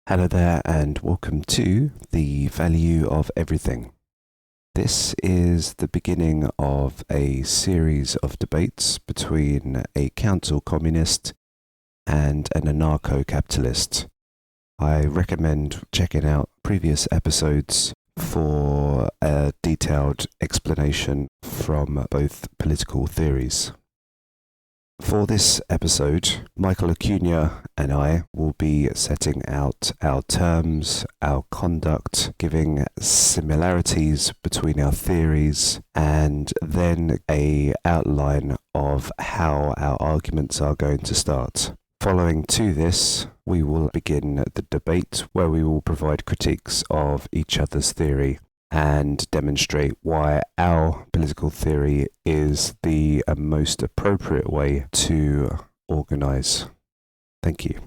Hello there, and welcome to The Value of Everything. This is the beginning of a series of debates between a council communist and an anarcho-capitalist. I recommend checking out previous episodes for a detailed explanation from both political theories. For this episode, Michael Acuña and I will be setting out our terms, our conduct, giving similarities between our theories, and then an outline of how our arguments are going to start. Following to this, we will begin the debate where we will provide critiques of each other's theory and demonstrate why our political theory is the most appropriate way to organise. Thank you.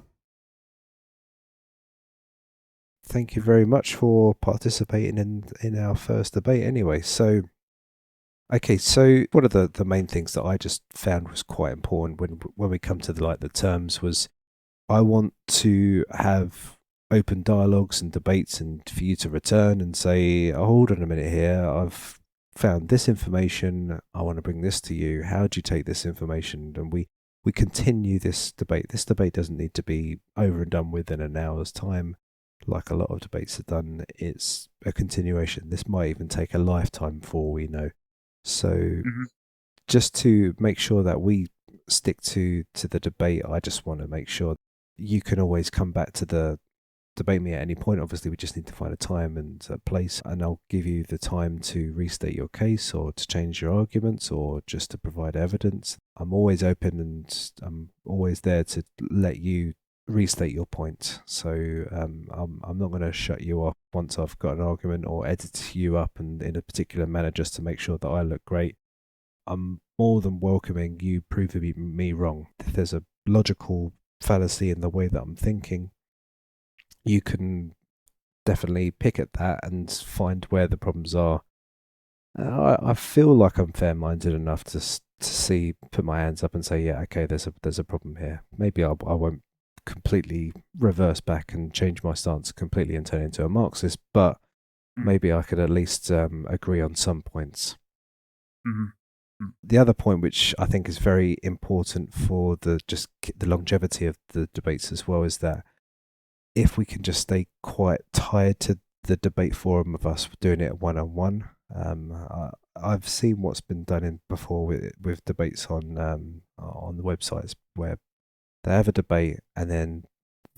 Thank you very much for participating in our first debate anyway. So one of the main things that I just found was quite important when we come to the terms was I want to have open dialogues and debates, and for you to return and say, oh, hold on a minute here, I've found this information, I want to bring this to you, how do you take this information? And we continue this debate. This debate doesn't need to be over and done with in an hour's time like a lot of debates are done. It's a continuation. This might even take a lifetime for we know. So just to make sure that we stick to the debate, I just want to make sure you can always come back to the debate me at any point. Obviously, we just need to find a time and a place, and I'll give you the time to restate your case or to change your arguments or just to provide evidence. I'm always open and I'm always there to let you restate your point. So I'm not going to shut you off once I've got an argument or edit you up and in a particular manner just to make sure that I look great. I'm more than welcoming you proving me wrong. If there's a logical fallacy in the way that I'm thinking, you can definitely pick at that and find where the problems are. I feel like I'm fair-minded enough to put my hands up and say, yeah, okay, there's a problem here. Maybe I won't completely reverse back and change my stance completely and turn into a Marxist, but maybe I could at least agree on some points. The other point, which I think is very important for the longevity of the debates as well, is that if we can just stay quite tied to the debate forum of us doing it one-on-one. I've seen what's been done before with debates on the websites where they have a debate and then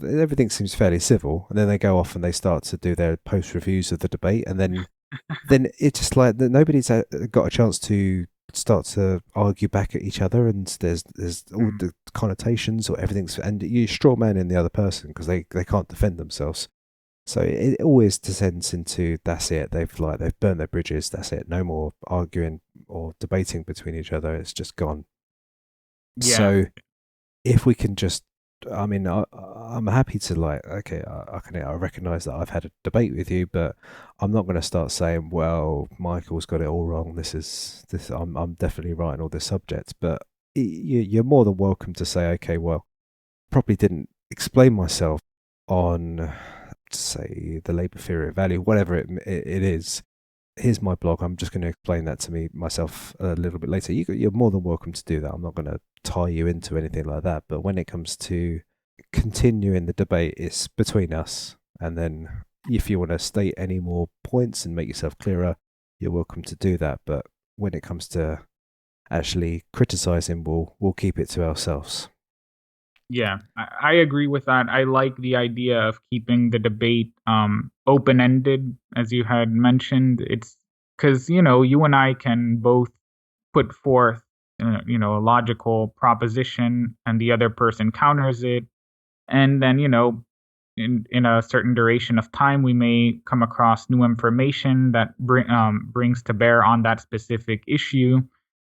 everything seems fairly civil, and then they go off and they start to do their post reviews of the debate, and then it's just like nobody's got a chance to start to argue back at each other, and there's all the connotations or everything's, and you straw man in the other person because they can't defend themselves. So it always descends into that's it. They've burnt their bridges. That's it. No more arguing or debating between each other. It's just gone. Yeah. So if we can just, I mean, I'm happy to I recognise that I've had a debate with you, but I'm not going to start saying, well, Michael's got it all wrong. I'm definitely right on all this subject. But you're more than welcome to say, okay, well, probably didn't explain myself on, say, the labour theory of value, whatever it is. Here's my blog. I'm just going to explain that to myself a little bit later. You're more than welcome to do that. I'm not going to tie you into anything like that. But when it comes to continuing the debate, it's between us. And then if you want to state any more points and make yourself clearer, you're welcome to do that. But when it comes to actually criticising, we'll keep it to ourselves. Yeah, I agree with that. I like the idea of keeping the debate open-ended, as you had mentioned. It's because, you and I can both put forth, a logical proposition, and the other person counters it. And then, in a certain duration of time, we may come across new information that brings to bear on that specific issue.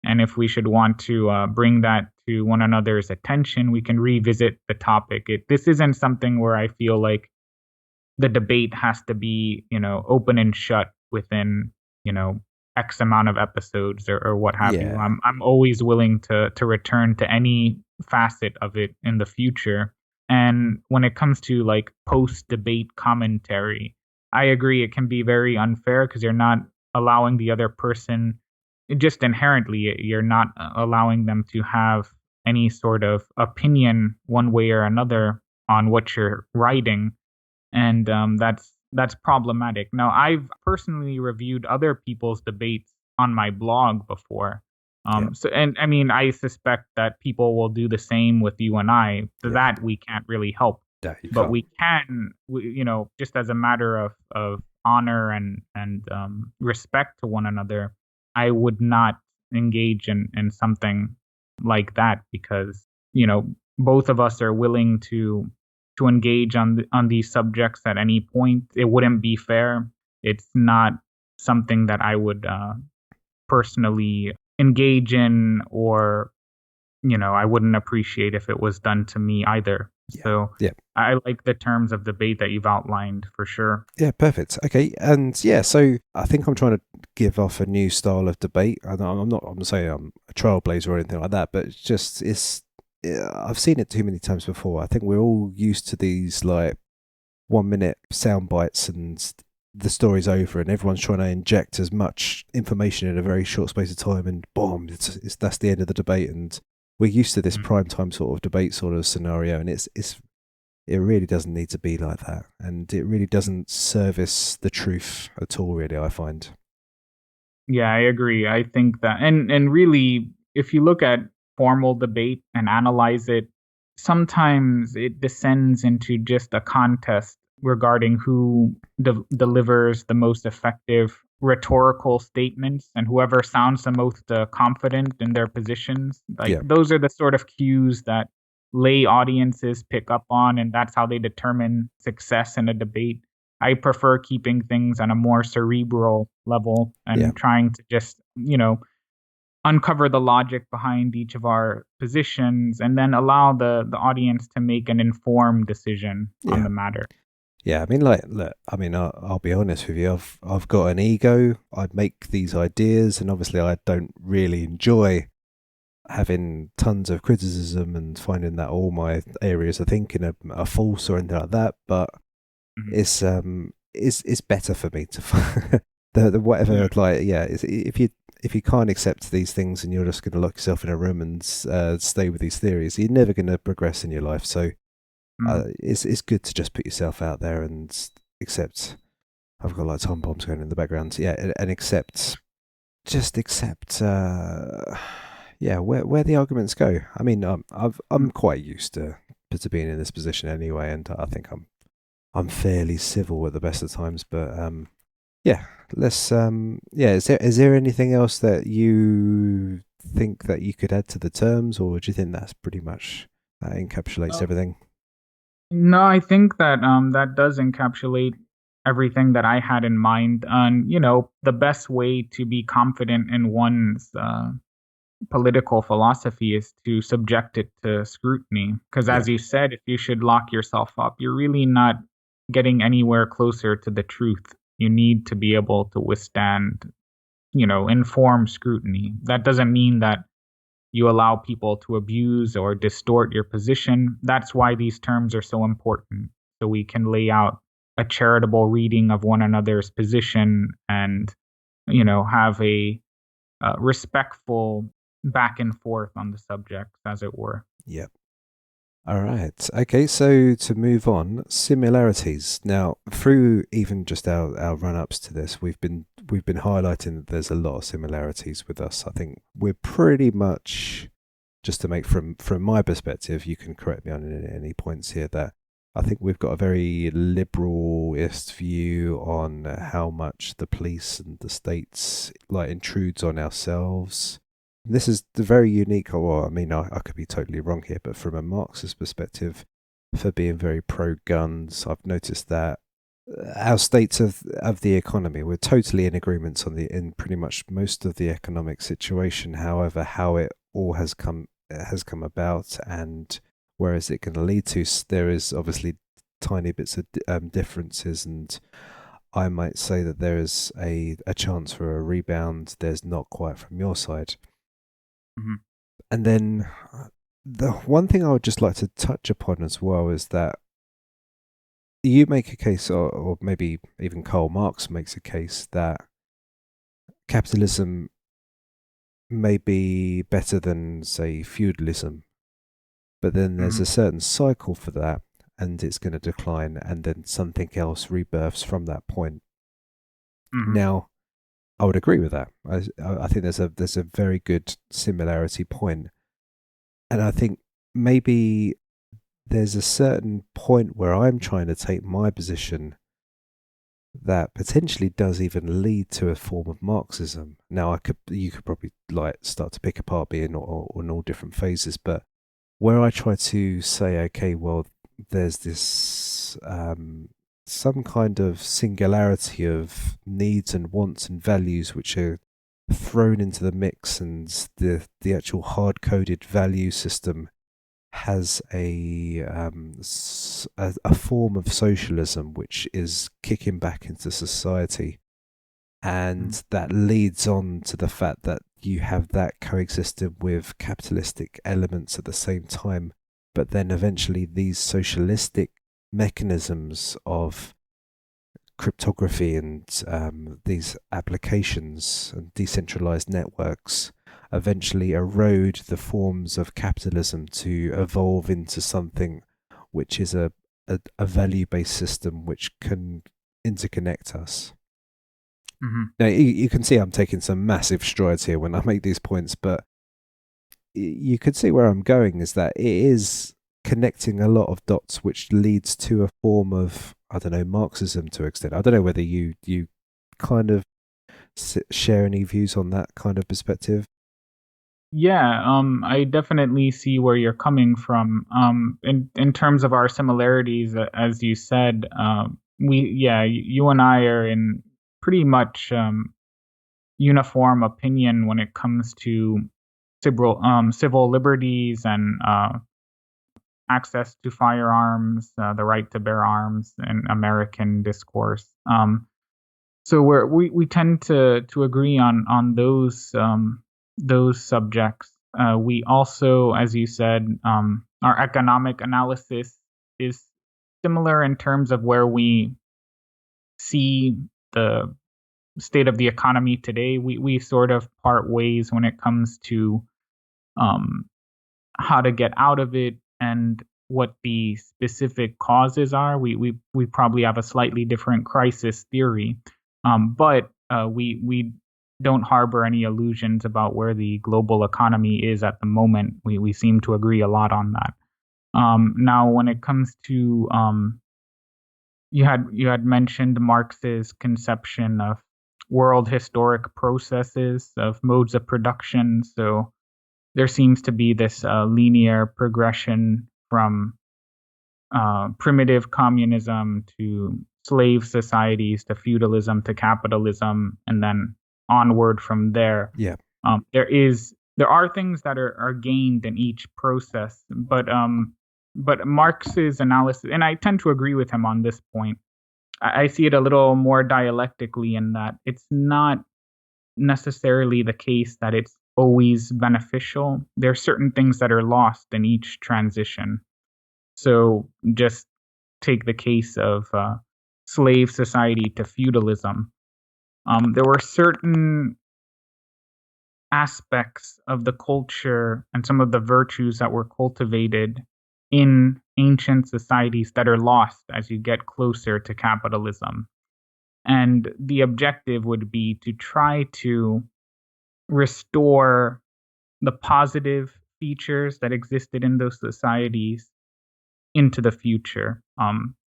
And if we should want to bring that to one another's attention, we can revisit the topic. This isn't something where I feel like the debate has to be, open and shut within, X amount of episodes or what have you. I'm always willing to return to any facet of it in the future. And when it comes to like post debate commentary, I agree it can be very unfair because you're not allowing the other person, just inherently, you're not allowing them to have any sort of opinion one way or another on what you're writing, and that's problematic. Now, I've personally reviewed other people's debates on my blog before. Yeah, So, and I mean, I suspect that people will do the same with you and I. So yeah, that we can't really help, no, you but can't. we can, just as a matter of honor and respect to one another. I would not engage in something like that because both of us are willing to engage on these subjects at any point. It wouldn't be fair. It's not something that I would personally engage in, or I wouldn't appreciate if it was done to me either. Yeah, So yeah. I like the terms of debate that you've outlined for sure. Yeah, perfect. Okay, and yeah, so I think I'm trying to give off a new style of debate. And I'm not. I'm saying I'm a trailblazer or anything like that, but it's just it's. Yeah, I've seen it too many times before. I think we're all used to these like 1 minute sound bites and the story's over, and everyone's trying to inject as much information in a very short space of time, and boom, it's that's the end of the debate. And we're used to this Mm. prime time sort of debate sort of scenario, and it really doesn't need to be like that, and it really doesn't service the truth at all. Really, I find. Yeah, I agree. I think that, and really, if you look at formal debate and analyze it, sometimes it descends into just a contest regarding who delivers the most effective rhetorical statements, and whoever sounds the most confident in their positions. Like Yeah, those are the sort of cues that lay audiences pick up on, and that's how they determine success in a debate. I prefer keeping things on a more cerebral level yeah, and trying to just, uncover the logic behind each of our positions and then allow the audience to make an informed decision on yeah. the matter. Yeah, I mean, like, look, I mean, I'll be honest with you. I've got an ego. I make these ideas, and obviously, I don't really enjoy having tons of criticism and finding that all my areas of thinking are false or anything like that. But Mhm. it's better for me to the whatever, Yeah. like, yeah. If you can't accept these things and you're just going to lock yourself in a room and stay with these theories, you're never going to progress in your life. So Mm. it's good to just put yourself out there and accept. I've got like tom bombs going in the background. Yeah, and accept, just accept. Yeah, where the arguments go. I mean, I'm quite used to being in this position anyway, and I think I'm fairly civil at the best of times. But yeah, let's yeah. Is there anything else that you think that you could add to the terms, or do you think that's pretty much encapsulates Uh, everything? No, I think that that does encapsulate everything that I had in mind. And the best way to be confident in one's political philosophy is to subject it to scrutiny. Because Yeah, as you said, if you should lock yourself up, you're really not getting anywhere closer to the truth. You need to be able to withstand, informed scrutiny. That doesn't mean that you allow people to abuse or distort your position. That's why these terms are so important. So we can lay out a charitable reading of one another's position and, have a respectful back and forth on the subject, as it were. yeah. All right. Okay, so to move on, similarities. Now, through even just our run-ups to this, we've been highlighting that there's a lot of similarities with us. I think we're pretty much, just to make from my perspective, you can correct me on any points here, that I think we've got a very liberalist view on how much the police and the states like intrudes on ourselves. This is the very unique. Well, I mean, I could be totally wrong here, but from a Marxist perspective, for being very pro guns, I've noticed that our states of the economy, we're totally in agreement on the in pretty much most of the economic situation. However, how it all has come about and where is it going to lead to, there is obviously tiny bits of differences, and I might say that there is a chance for a rebound. There's not quite from your side. Mhm. And then The one thing I would just like to touch upon as well is that you make a case, or maybe even Karl Marx makes a case, that capitalism may be better than, say, feudalism, but then there's Mm-hmm. a certain cycle for that, and it's going to decline, and then something else rebirths from that point. Mm-hmm. Now, I would agree with that. I think there's a very good similarity point, and I think maybe there's a certain point where I'm trying to take my position that potentially does even lead to a form of Marxism. Now, you could probably like start to pick apart being on all different phases, but where I try to say, okay, well, there's this some kind of singularity of needs and wants and values which are thrown into the mix, and the actual hard coded value system has a form of socialism which is kicking back into society, and that leads on to the fact that you have that coexisting with capitalistic elements at the same time, but then eventually these socialistic mechanisms of cryptography and these applications and decentralized networks eventually erode the forms of capitalism to evolve into something which is a value based system which can interconnect us. Mm-hmm. Now, you can see I'm taking some massive strides here when I make these points, but you can see where I'm going is that it is connecting a lot of dots, which leads to a form of, I don't know, Marxism to an extent. I don't know whether you kind of share any views on that kind of perspective. Yeah, I definitely see where you're coming from. In terms of our similarities, as you said, you and I are in pretty much uniform opinion when it comes to civil liberties and access to firearms, the right to bear arms, and American discourse. So we tend to agree on those subjects. We also, as you said, our economic analysis is similar in terms of where we see the state of the economy today. We sort of part ways when it comes to um, how to get out of it and what the specific causes are. We probably have a slightly different crisis theory, but we don't harbor any illusions about where the global economy is at the moment. We seem to agree a lot on that. Now, when it comes to you had mentioned Marx's conception of world historic processes of modes of production. So there seems to be this linear progression from primitive communism to slave societies to feudalism to capitalism, and then onward from there. Yeah, There are things that are gained in each process, but Marx's analysis, and I tend to agree with him on this point. I see it a little more dialectically in that it's not necessarily the case that it's always beneficial. There are certain things that are lost in each transition. So just take the case of slave society to feudalism. There were certain aspects of the culture and some of the virtues that were cultivated in ancient societies that are lost as you get closer to capitalism. And the objective would be to try to restore the positive features that existed in those societies into the future.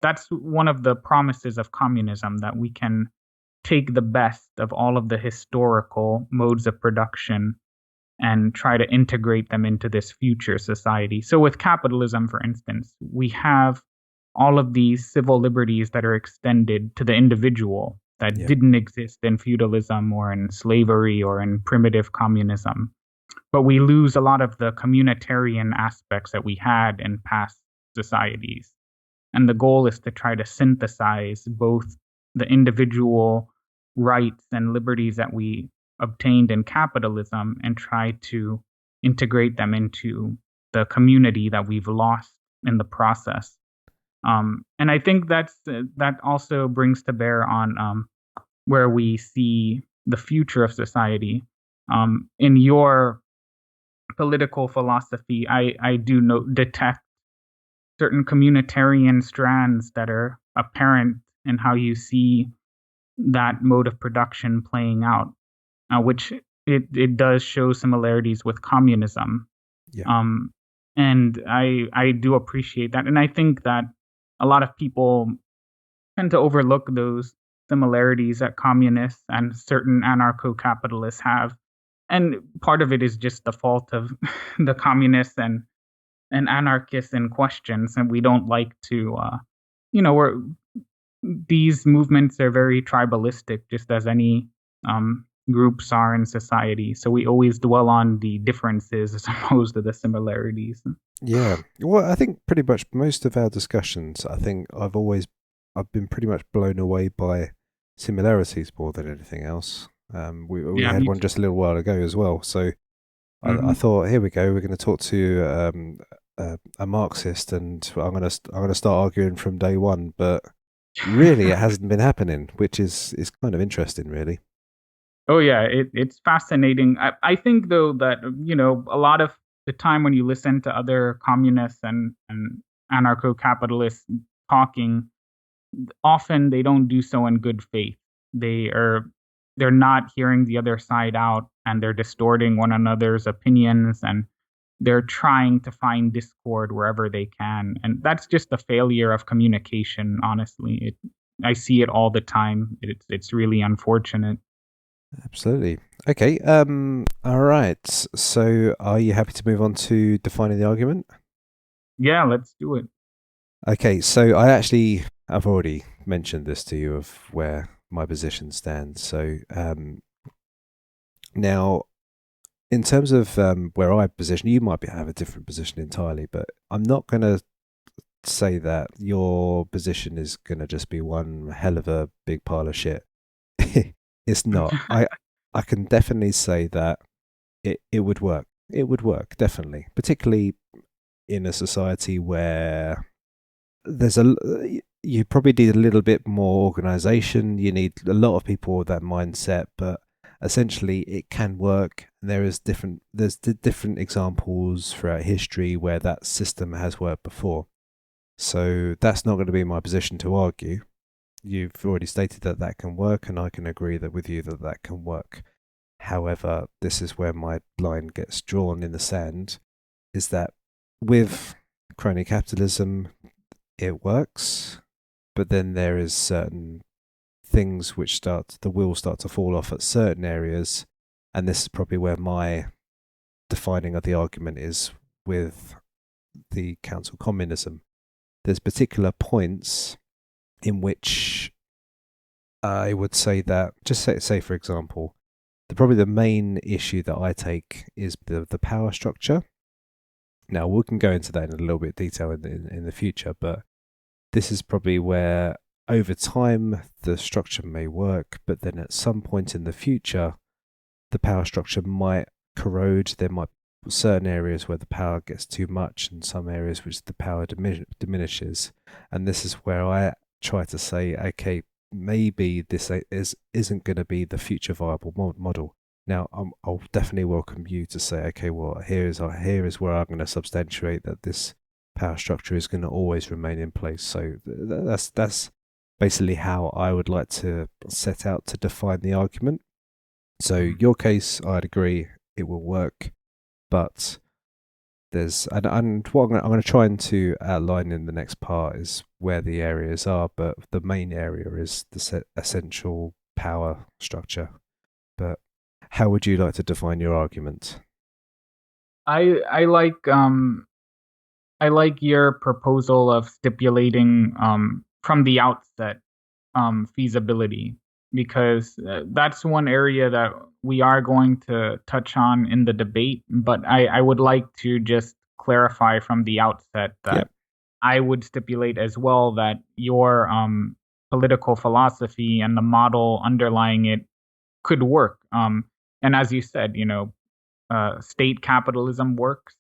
That's one of the promises of communism, that we can take the best of all of the historical modes of production and try to integrate them into this future society. So, with capitalism, for instance, we have all of these civil liberties that are extended to the individual that yeah, didn't exist in feudalism or in slavery or in primitive communism. But we lose a lot of the communitarian aspects that we had in past societies. And the goal is to try to synthesize both the individual rights and liberties that we obtained in capitalism and try to integrate them into the community that we've lost in the process. And I think that also brings to bear on where we see the future of society. In your political philosophy, I do detect certain communitarian strands that are apparent in how you see that mode of production playing out, which it does show similarities with communism. Yeah. And I do appreciate that. And I think that a lot of people tend to overlook those similarities that communists and certain anarcho-capitalists have. And part of it is just the fault of the communists and anarchists in questions. And we don't like to, we're these movements are very tribalistic, just as any groups are in society. So we always dwell on the differences as opposed to the similarities. Yeah. Well, I think pretty much most of our discussions, I think I've been pretty much blown away by similarities more than anything else. We Yeah, had me one too. just a little while ago as well. So I Hmm. thought, here we go. We're going to talk to a Marxist, and I'm gonna start arguing from day one. But really, it hasn't been happening, which is kind of interesting, really. Oh yeah, it's fascinating. I think though that a lot of the time when you listen to other communists and anarcho-capitalists talking, often they don't do so in good faith. They are they're not hearing the other side out, and they're distorting one another's opinions, and they're trying to find discord wherever they can. And that's just a failure of communication, honestly. I see it all the time. It's really unfortunate. Absolutely. Okay. All right. So, are you happy to move on to defining the argument? Yeah, let's do it. Okay. So, I've already mentioned this to you of where my position stands. So, now in terms of where I position, you might have a different position entirely, but I'm not going to say that your position is going to just be one hell of a big pile of shit. It's not. I can definitely say that it would work. It would work definitely, particularly in a society where there's a you probably need a little bit more organization. You need a lot of people with that mindset, but essentially it can work. There's different examples throughout history where that system has worked before. So that's not going to be my position to argue. You've already stated that that can work, and I can agree that with you that that can work. However, this is where my line gets drawn in the sand, is that with crony capitalism, it works, but then there is certain things which the wheels start to fall off at certain areas, and this is probably where my defining of the argument is with the council communism. There's particular points in which I would say that, just say for example, probably the main issue that I take is the power structure. Now we can go into that in a little bit of detail in the future, but this is probably where over time the structure may work, but then at some point in the future, the power structure might corrode. There might be certain areas where the power gets too much, and some areas which the power diminishes. And this is where I try to say, okay, maybe this isn't going to be the future viable model. Now, I'll definitely welcome you to say, okay, well, here is where I'm going to substantiate that this power structure is going to always remain in place. So that's basically how I would like to set out to define the argument. So your case, I'd agree, it will work, but and what I'm going to try and to outline in the next part is where the areas are, but the main area is the essential power structure. But how would you like to define your argument? I I like um I like your proposal of stipulating from the outset feasibility, because that's one area that we are going to touch on in the debate. But I would like to just clarify from the outset that Yep. I would stipulate as well that your political philosophy and the model underlying it could work. And as you said, state capitalism works.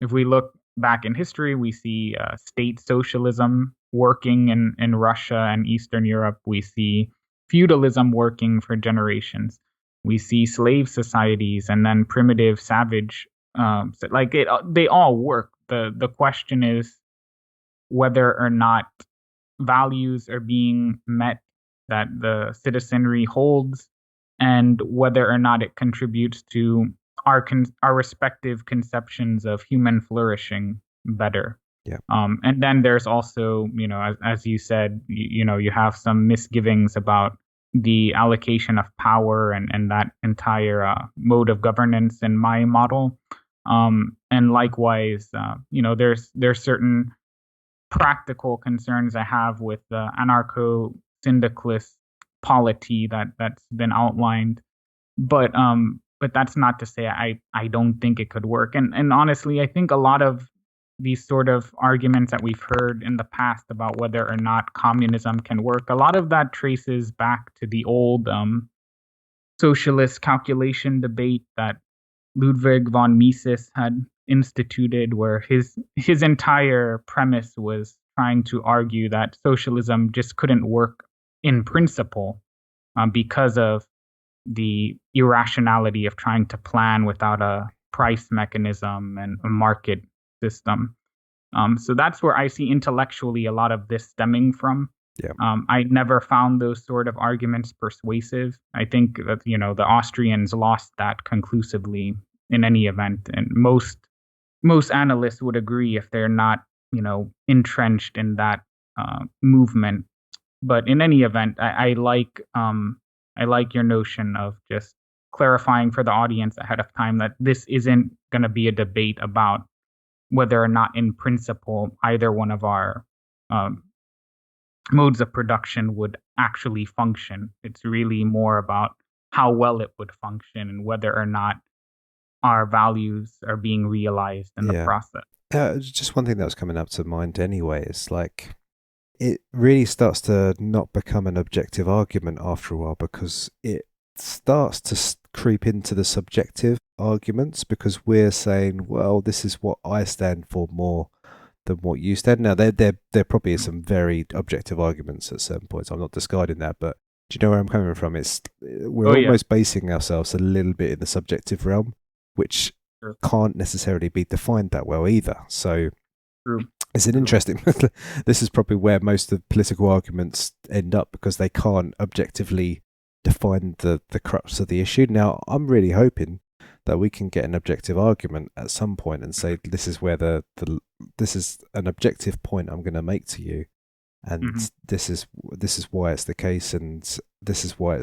If we look back in history, we see state socialism working in Russia and Eastern Europe. We see feudalism working for generations. We see slave societies and then primitive savage. They all work. The question is whether or not values are being met that the citizenry holds, and whether or not it contributes to our respective conceptions of human flourishing better. Yeah. And then there's also, as you said, you have some misgivings about the allocation of power and that entire mode of governance in my model. And likewise, there's certain practical concerns I have with the anarcho-syndicalist polity that's been outlined. But that's not to say I don't think it could work. And honestly, I think a lot of these sort of arguments that we've heard in the past about whether or not communism can work, a lot of that traces back to the old socialist calculation debate that Ludwig von Mises had instituted, where his entire premise was trying to argue that socialism just couldn't work in principle because of the irrationality of trying to plan without a price mechanism and a market system. So that's where I see intellectually a lot of this stemming from. Yeah. I never found those sort of arguments persuasive. I think that, the Austrians lost that conclusively in any event. And most analysts would agree if they're not, entrenched in that movement. But in any event, I like your notion of just clarifying for the audience ahead of time that this isn't going to be a debate about whether or not, in principle, either one of our modes of production would actually function. It's really more about how well it would function and whether or not our values are being realized in the process. Just one thing that was coming up to mind anyway is like, it really starts to not become an objective argument after a while, because it starts to creep into the subjective arguments, because we're saying, well, this is what I stand for more than what you stand. Now, there probably is some very objective arguments at certain points. I'm not discarding that, but do you know where I'm coming from? We're almost basing ourselves a little bit in the subjective realm, which can't necessarily be defined that well either. So it's an interesting. This is probably where most of the political arguments end up, because they can't objectively define the crux of the issue. Now, I'm really hoping that we can get an objective argument at some point and say, this is where this is an objective point I'm going to make to you, and this is why it's the case, and this is why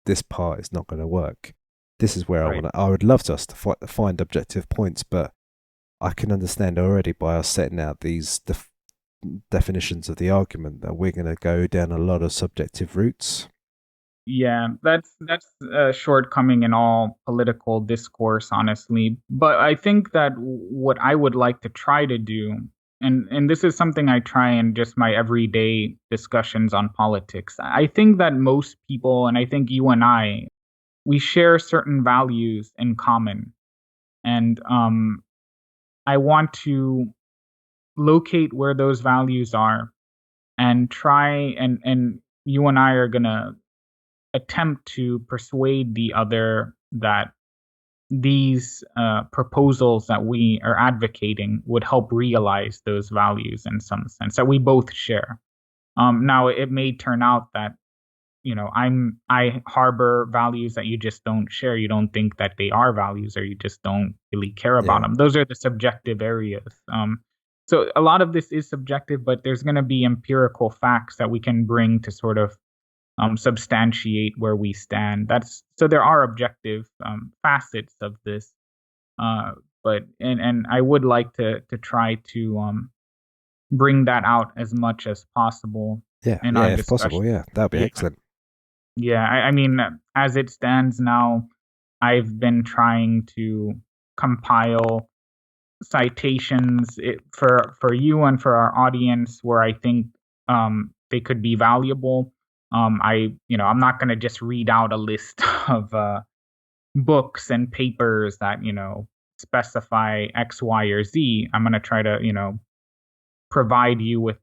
this part is not going to work. This is where I would love us to find objective points, but I can understand already by us setting out these definitions of the argument that we're going to go down a lot of subjective routes. Yeah, that's a shortcoming in all political discourse, honestly. But I think that what I would like to try to do, and this is something I try in just my everyday discussions on politics, I think that most people, and I think you and I, we share certain values in common. And I want to locate where those values are and try, and you and I are going to attempt to persuade the other that these proposals that we are advocating would help realize those values in some sense that we both share. Now, it may turn out that I harbor values that you just don't share. You don't think that they are values, or you just don't really care about them. Those are the subjective areas. So a lot of this is subjective, but there's going to be empirical facts that we can bring to sort of substantiate where we stand. So there are objective facets of this, but I would like to try to bring that out as much as possible. In our if possible, that'd be excellent. Yeah, I mean, as it stands now, I've been trying to compile citations for you and for our audience where I think they could be valuable. I'm not going to just read out a list of books and papers that specify X, Y, or Z. I'm going to try to, provide you with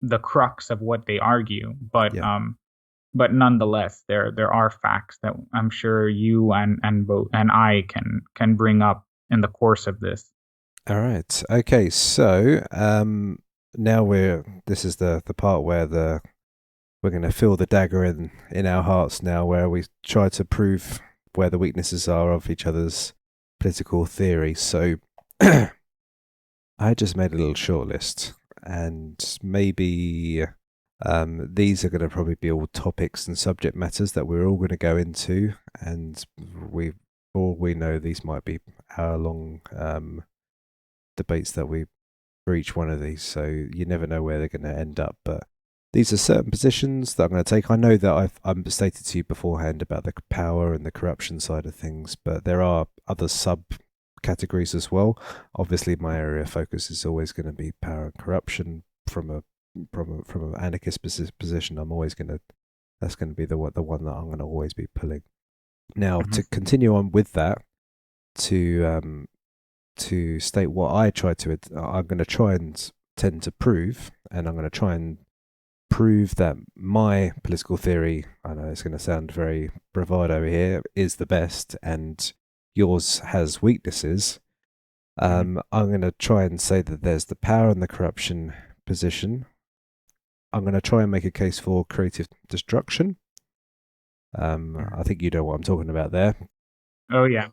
the crux of what they argue. Yeah. But nonetheless, there are facts that I'm sure you and both and I can bring up in the course of this. All right. Okay. So now this is the part where we're going to feel the dagger in our hearts now, where we try to prove where the weaknesses are of each other's political theory. So I just made a little short list, and maybe these are going to probably be all topics and subject matters that we're all going to go into, and all we know, these might be hour-long debates that we for each one of these. So you never know where they're going to end up, but these are certain positions that I'm going to take. I know that I've stated to you beforehand about the power and the corruption side of things, but there are other subcategories as well. Obviously, my area of focus is always going to be power and corruption from an anarchist position. That's going to be the one that I'm going to always be pulling. Now, Mm-hmm. to continue on with that, to state what I'm going to try and tend to prove, and I'm going to try and prove that my political theory, I know it's going to sound very bravado here, is the best, and yours has weaknesses. I'm going to try and say that there's the power and the corruption position. I'm going to try and make a case for creative destruction. I think you know what I'm talking about there. Oh yeah.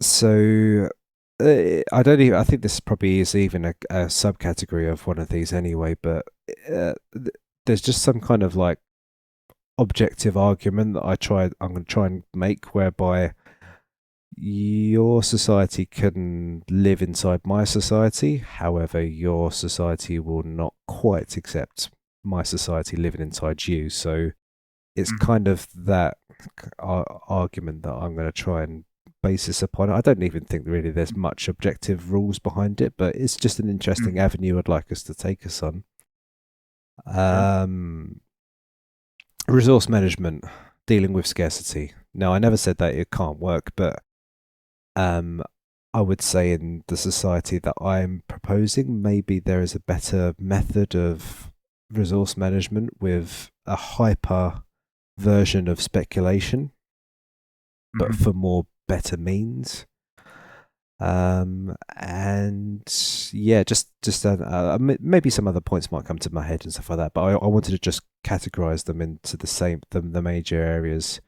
So I think this probably is even a subcategory of one of these anyway, but there's just some kind of like objective argument that I'm going to try and make, whereby your society can live inside my society. However, your society will not quite accept my society living inside you. So it's kind of that argument that I'm going to try and base this upon. I don't even think really there's much objective rules behind it, but it's just an interesting avenue I'd like us to take us on. Resource management, dealing with scarcity. Now, I never said that it can't work, but I would say in the society that I'm proposing, maybe there is a better method of resource management with a hyper version of speculation, but for better means. And yeah, just maybe some other points might come to my head and stuff like that, but I wanted to just categorize them into the major areas.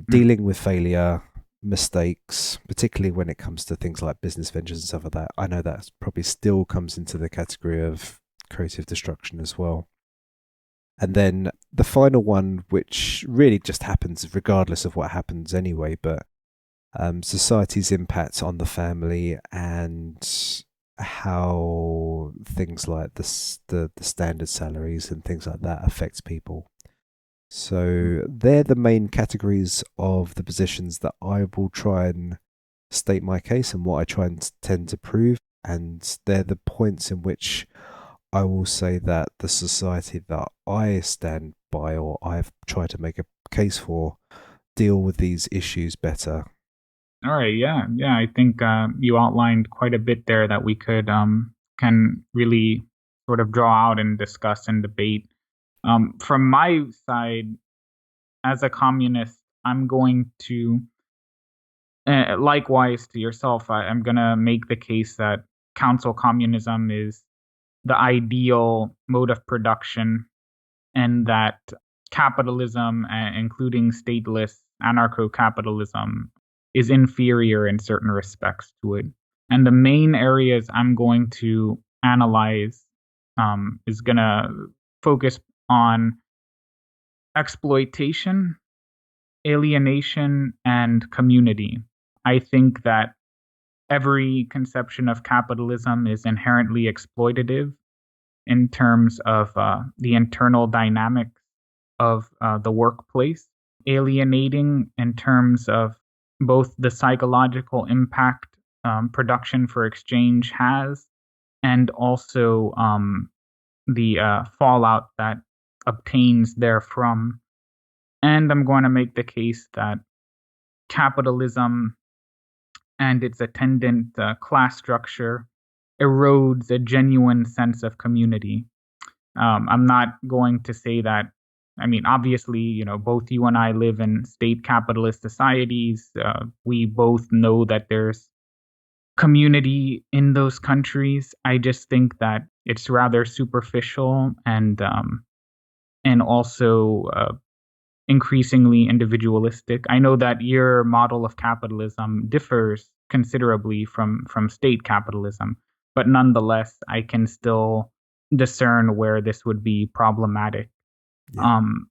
Dealing with failure, mistakes, particularly when it comes to things like business ventures and stuff like that. I know that probably still comes into the category of creative destruction as well. And then the final one, which really just happens regardless of what happens anyway, but society's impact on the family and how things like the standard salaries and things like that affect people. So they're the main categories of the positions that I will try and state my case and what I try and tend to prove. And they're the points in which I will say that the society that I stand by, or I've tried to make a case for, deal with these issues better. All right, yeah. I think you outlined quite a bit there that we can really sort of draw out and discuss and debate. From my side, as a communist, I'm going to, likewise to yourself, I'm going to make the case that council communism is the ideal mode of production, and that capitalism, including stateless anarcho-capitalism, is inferior in certain respects to it. And the main areas I'm going to analyze is going to focus on exploitation, alienation, and community. I think that every conception of capitalism is inherently exploitative in terms of the internal dynamics of the workplace, alienating in terms of both the psychological impact production for exchange has, and also the fallout that obtains therefrom. And I'm going to make the case that capitalism and its attendant class structure erodes a genuine sense of community. I'm not going to say that. I mean, obviously, both you and I live in state capitalist societies. We both know that there's community in those countries. I just think that it's rather superficial and also increasingly individualistic. I know that your model of capitalism differs considerably from state capitalism, but nonetheless, I can still discern where this would be problematic. Yeah. Um,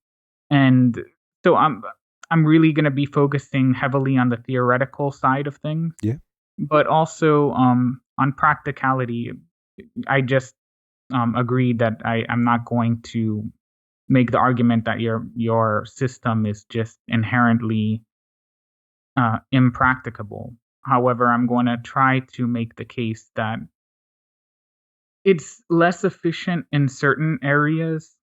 and so I'm really going to be focusing heavily on the theoretical side of things, Yeah. but also on practicality. I just agreed that I'm not going to make the argument that your system is just inherently impracticable. However, I'm going to try to make the case that it's less efficient in certain areas,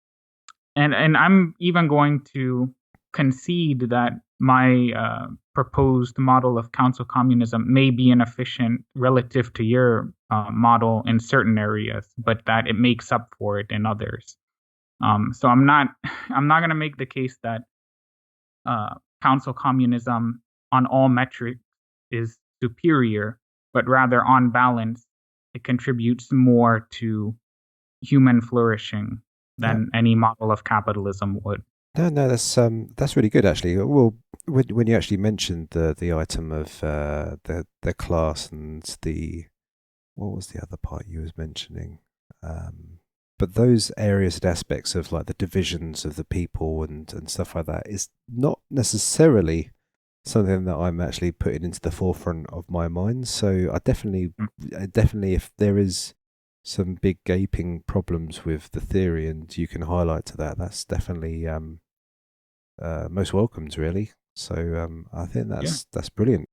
and I'm even going to concede that my proposed model of council communism may be inefficient relative to your model in certain areas, but that it makes up for it in others. So I'm not going to make the case that council communism on all metrics is superior, but rather on balance, it contributes more to human flourishing No, than any model of capitalism would. no, that's really good actually. Well, when you actually mentioned the item of the class and the what was the other part you was mentioning? But those areas and aspects of like the divisions of the people and stuff like that is not necessarily something that I'm actually putting into the forefront of my mind. So I definitely, if there is some big gaping problems with the theory and you can highlight to that, that's definitely most welcomed, really. So I think Yeah. that's brilliant.